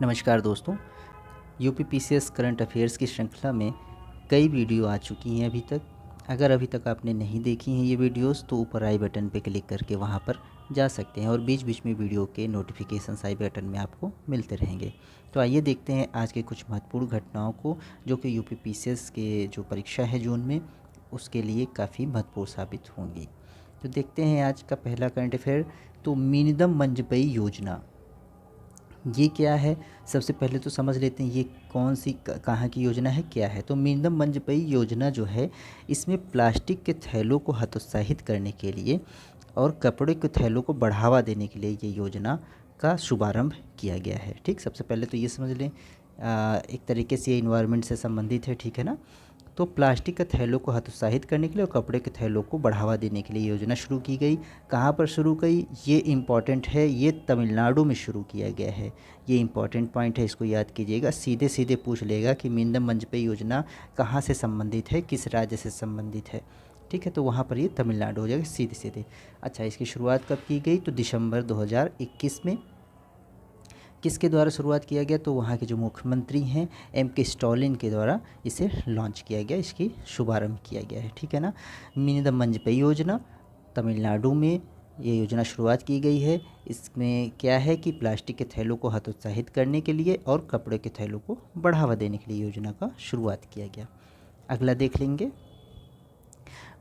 नमस्कार दोस्तों, UP PCS current affairs की श्रृंखला में कई वीडियो आ चुकी हैं अभी तक। अगर अभी तक आपने नहीं देखी हैं ये वीडियोस तो ऊपर आई बटन पे क्लिक करके वहाँ पर जा सकते हैं और बीच बीच में वीडियो के नोटिफिकेशंस आई बटन में आपको मिलते रहेंगे। तो आइए देखते हैं आज के कुछ महत्वपूर्ण घटनाओं को जो कि यूपी पीसीएस के जो परीक्षा है जून में उसके लिए काफ़ी महत्वपूर्ण साबित होंगी। तो देखते हैं आज का पहला करंट अफेयर। तो मीनदम मंजपई योजना ये क्या है, सबसे पहले तो समझ लेते हैं ये कौन सी कहाँ की योजना है, क्या है। तो मीनदम मंजपई योजना जो है इसमें प्लास्टिक के थैलों को हतोत्साहित करने के लिए और कपड़े के थैलों को बढ़ावा देने के लिए ये योजना का शुभारंभ किया गया है। ठीक, सबसे पहले तो ये समझ लें एक तरीके से ये इन्वायरमेंट से संबंधित है, ठीक है ना। तो प्लास्टिक के थैलों को हतोत्साहित करने के लिए और कपड़े के थैलों को बढ़ावा देने के लिए योजना शुरू की गई। कहाँ पर शुरू की, ये इम्पॉर्टेंट है, ये तमिलनाडु में शुरू किया गया है। ये इम्पॉर्टेंट पॉइंट है, इसको याद कीजिएगा। सीधे सीधे पूछ लेगा कि मीनदम मंजपई योजना कहाँ से संबंधित है, किस राज्य से संबंधित है। ठीक है, तो वहाँ पर ये तमिलनाडु हो जाएगा सीधे सीधे। अच्छा, इसकी शुरुआत कब की गई, तो दिसंबर 2021 में। किसके द्वारा शुरुआत किया गया, तो वहाँ के जो मुख्यमंत्री हैं M.K. स्टालिन के द्वारा इसे लॉन्च किया गया, इसकी शुभारंभ किया गया है। ठीक है ना। मीनदम मंजपई योजना तमिलनाडु में ये योजना शुरुआत की गई है। इसमें क्या है कि प्लास्टिक के थैलों को हतोत्साहित करने के लिए और कपड़े के थैलों को बढ़ावा देने के लिए योजना का शुरुआत किया गया। अगला देख लेंगे,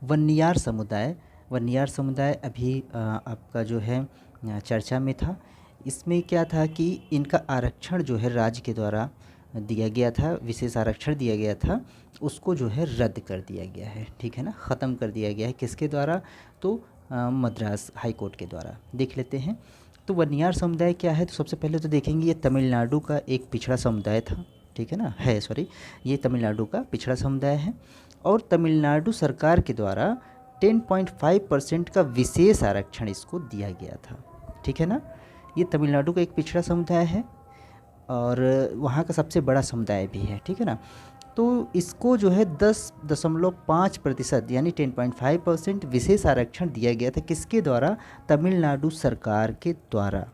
वन्नियार समुदाय। वन्नियार समुदाय अभी आपका जो है चर्चा में था। इसमें क्या था कि इनका आरक्षण जो है राज्य के द्वारा दिया गया था, विशेष आरक्षण दिया गया था, उसको जो है रद्द कर दिया गया है। ठीक है ना, ख़त्म कर दिया गया है। किसके द्वारा, तो मद्रास हाई कोर्ट के द्वारा। देख लेते हैं तो वन्नियार समुदाय क्या है। तो सबसे पहले तो देखेंगे ये तमिलनाडु का एक पिछड़ा समुदाय था। ठीक है ना, है सॉरी, ये तमिलनाडु का पिछड़ा समुदाय है और तमिलनाडु सरकार के द्वारा 10.5% का विशेष आरक्षण इसको दिया गया था। ठीक है ना, ये तमिलनाडु का एक पिछड़ा समुदाय है और वहाँ का सबसे बड़ा समुदाय भी है। ठीक है ना, तो इसको जो है 10.5% यानी 10.5% विशेष आरक्षण दिया गया था। किसके द्वारा, तमिलनाडु सरकार के द्वारा।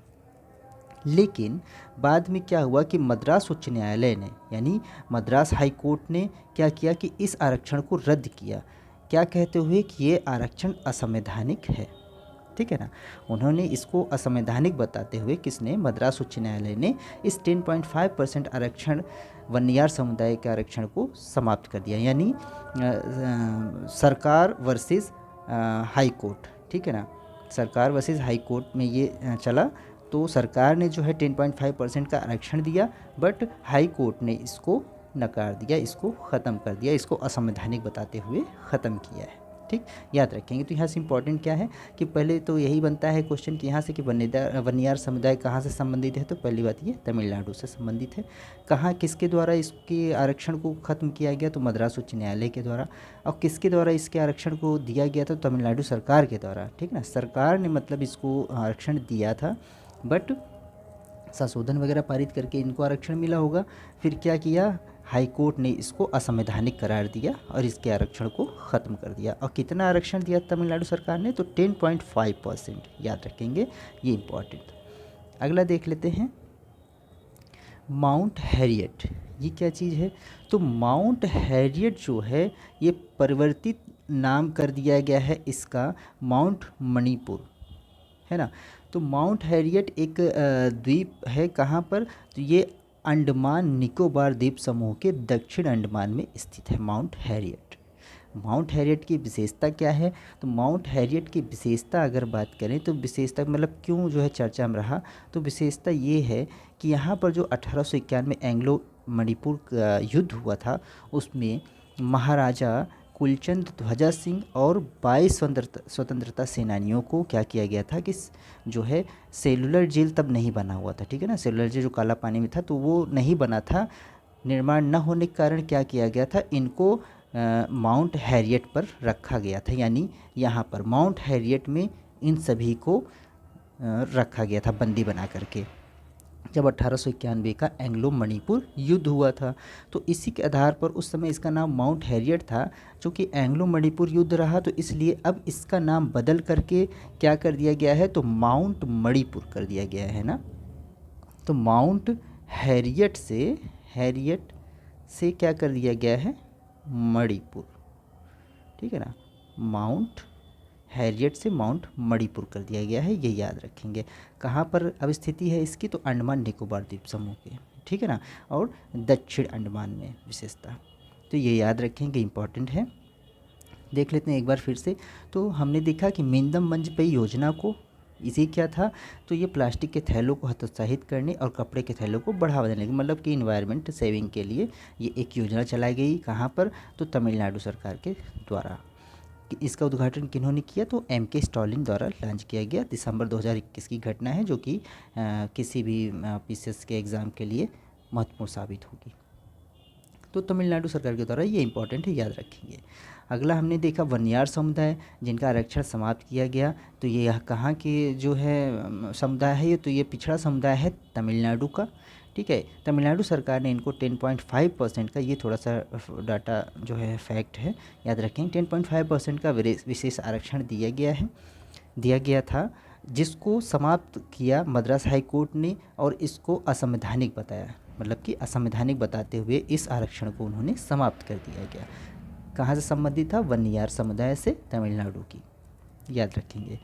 लेकिन बाद में क्या हुआ कि मद्रास उच्च न्यायालय ने यानी मद्रास हाई कोर्ट ने क्या किया कि इस आरक्षण को रद्द किया। क्या कहते हुए कि ये आरक्षण असंवैधानिक है। ठीक है ना, उन्होंने इसको असंवैधानिक बताते हुए किसने, मद्रास उच्च न्यायालय ने इस 10.5% आरक्षण वन्नियार समुदाय के आरक्षण को समाप्त कर दिया। यानी सरकार वर्सेस हाई कोर्ट। ठीक है ना, सरकार वर्सेस हाई कोर्ट में ये चला। तो सरकार ने जो है 10.5% का आरक्षण दिया, बट हाई कोर्ट ने इसको नकार दिया, इसको ख़त्म कर दिया, इसको असंवैधानिक बताते हुए ख़त्म किया है। ठीक, याद रखेंगे। तो यहाँ से इम्पॉर्टेंट क्या है कि पहले तो यही बनता है क्वेश्चन कि यहाँ से कि वन्नियार समुदाय कहाँ से संबंधित है। तो पहली बात ये तमिलनाडु से संबंधित है। कहाँ, किसके द्वारा इसके आरक्षण को ख़त्म किया गया, तो मद्रास उच्च न्यायालय के द्वारा। और किसके द्वारा इसके आरक्षण को दिया गया था, तो तमिलनाडु सरकार के द्वारा। ठीक ना, सरकार ने मतलब इसको आरक्षण दिया था, बट संशोधन वगैरह पारित करके इनको आरक्षण मिला होगा। फिर क्या किया, हाई कोर्ट ने इसको असंवैधानिक करार दिया और इसके आरक्षण को ख़त्म कर दिया। और कितना आरक्षण दिया तमिलनाडु सरकार ने, तो 10.5%। याद रखेंगे, ये इम्पॉर्टेंट। अगला देख लेते हैं, माउंट हैरियट। ये क्या चीज़ है, तो माउंट हैरियट जो है ये परिवर्तित नाम कर दिया गया है इसका माउंट मणिपुर, है ना। तो माउंट हैरियट एक द्वीप है, कहाँ पर, तो ये अंडमान निकोबार द्वीप समूह के दक्षिण अंडमान में स्थित है माउंट हैरियट। माउंट हैरियट की विशेषता क्या है, तो माउंट हैरियट की विशेषता अगर बात करें तो विशेषता मतलब क्यों जो है चर्चा में रहा, तो विशेषता ये है कि यहाँ पर जो 1891 में एंग्लो मणिपुर का युद्ध हुआ था उसमें महाराजा कुलचंद ध्वजा सिंह और 22 स्वतंत्रता सेनानियों को क्या किया गया था कि जो है सेलुलर जेल तब नहीं बना हुआ था। ठीक है ना, सेलुलर जेल जो काला पानी में था तो वो नहीं बना था। निर्माण न होने के कारण क्या किया गया था, इनको माउंट हैरियट पर रखा गया था। यानी यहाँ पर माउंट हैरियट में इन सभी को रखा गया था बंदी बना करके। जब 1891 का एंग्लो मणिपुर युद्ध हुआ था। तो इसी के आधार पर उस समय इसका नाम माउंट हैरियट था। चूँकि एंग्लो मणिपुर युद्ध रहा तो इसलिए अब इसका नाम बदल करके क्या कर दिया गया है, तो माउंट मणिपुर कर दिया गया है ना। तो माउंट हैरियट से क्या कर दिया गया है, मणिपुर, ठीक है ना। माउंट हैरियट से माउंट मणिपुर कर दिया गया है, ये याद रखेंगे। कहाँ पर अब स्थिति है इसकी, तो अंडमान निकोबार द्वीप समूह के, ठीक है ना, और दक्षिण अंडमान में विशेषता। तो ये याद रखेंगे, इम्पॉर्टेंट है। देख लेते हैं एक बार फिर से। तो हमने देखा कि मिंदम मंजपेई योजना को, इसी क्या था, तो ये प्लास्टिक के थैलों को हतोत्साहित करने और कपड़े के थैलों को बढ़ावा देने की, मतलब कि इन्वायरमेंट सेविंग के लिए ये एक योजना चलाई गई। कहाँ पर, तो तमिलनाडु सरकार के द्वारा। इसका उद्घाटन किन्होंने किया, तो M.K. स्टालिन द्वारा लॉन्च किया गया। दिसंबर 2021 की घटना है, जो कि किसी भी PCS के एग्ज़ाम के लिए महत्वपूर्ण साबित होगी। तो तमिलनाडु सरकार के द्वारा, ये इंपॉर्टेंट है, याद रखेंगे। अगला हमने देखा वनयार समुदाय, जिनका आरक्षण समाप्त किया गया। तो ये कहाँ के जो है समुदाय है, ये तो ये पिछड़ा समुदाय है तमिलनाडु का, ठीक है। तमिलनाडु सरकार ने इनको 10.5% का, ये थोड़ा सा डाटा जो है फैक्ट है, याद रखें, 10.5% का विशेष आरक्षण दिया गया था, जिसको समाप्त किया मद्रास हाई कोर्ट ने, और इसको असंवैधानिक बताया। मतलब कि असंवैधानिक बताते हुए इस आरक्षण को उन्होंने समाप्त कर दिया गया। कहाँ से संबंधित था, वन्नियार समुदाय से, तमिलनाडु की, याद रखेंगे।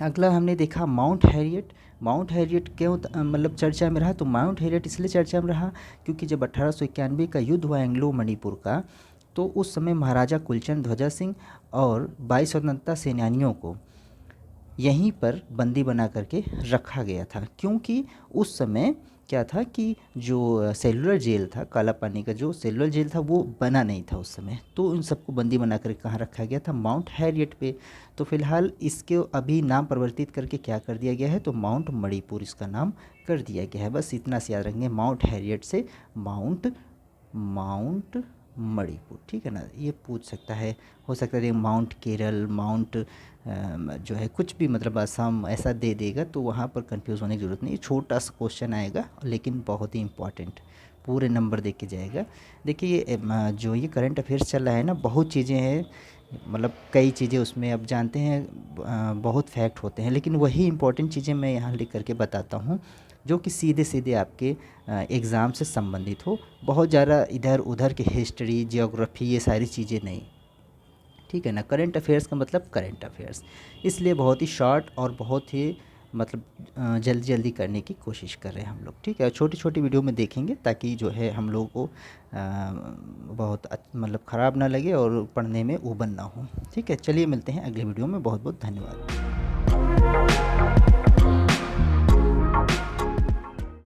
अगला हमने देखा माउंट हैरियट क्यों मतलब चर्चा में रहा, तो माउंट हैरियट इसलिए चर्चा में रहा क्योंकि जब 1891 का युद्ध हुआ एंग्लो मणिपुर का, तो उस समय महाराजा कुलचंद ध्वजा सिंह और 22 स्वतंत्रता सेनानियों को यहीं पर बंदी बना करके रखा गया था। क्योंकि उस समय क्या था कि जो सेलुलर जेल था, काला पानी का जो सेलुलर जेल था, वो बना नहीं था उस समय। तो उन सबको बंदी बना कर कहाँ रखा गया था, माउंट हैरियट पे। तो फिलहाल इसके अभी नाम परिवर्तित करके क्या कर दिया गया है, तो माउंट मणिपुर इसका नाम कर दिया गया है। बस इतना से याद रखेंगे, माउंट हैरियट से माउंट मणिपुर, ठीक है ना। ये पूछ सकता है, हो सकता है माउंट केरल, माउंट जो है कुछ भी, मतलब असम ऐसा दे देगा, तो वहाँ पर कंफ्यूज होने की ज़रूरत नहीं। छोटा सा क्वेश्चन आएगा, लेकिन बहुत ही इंपॉर्टेंट, पूरे नंबर दे के जाएगा। देखिए ये जो ये करंट अफेयर्स चल रहा है ना, बहुत चीज़ें हैं, मतलब कई चीज़ें उसमें अब जानते हैं, बहुत फैक्ट होते हैं, लेकिन वही इंपॉर्टेंट चीज़ें मैं यहाँ लिख करके बताता हूँ, जो कि सीधे सीधे आपके एग्ज़ाम से संबंधित हो। बहुत ज़्यादा इधर उधर की हिस्ट्री, जियोग्राफी, ये सारी चीज़ें नहीं, ठीक है ना। करंट अफेयर्स का मतलब करंट अफेयर्स, इसलिए बहुत ही शॉर्ट और बहुत ही मतलब जल्दी जल्दी करने की कोशिश कर रहे हैं हम लोग, ठीक है। छोटी छोटी वीडियो में देखेंगे, ताकि जो है हम लोगों को बहुत मतलब ख़राब ना लगे और पढ़ने में ऊबन ना हो, ठीक है। चलिए मिलते हैं अगले वीडियो में, बहुत बहुत धन्यवाद।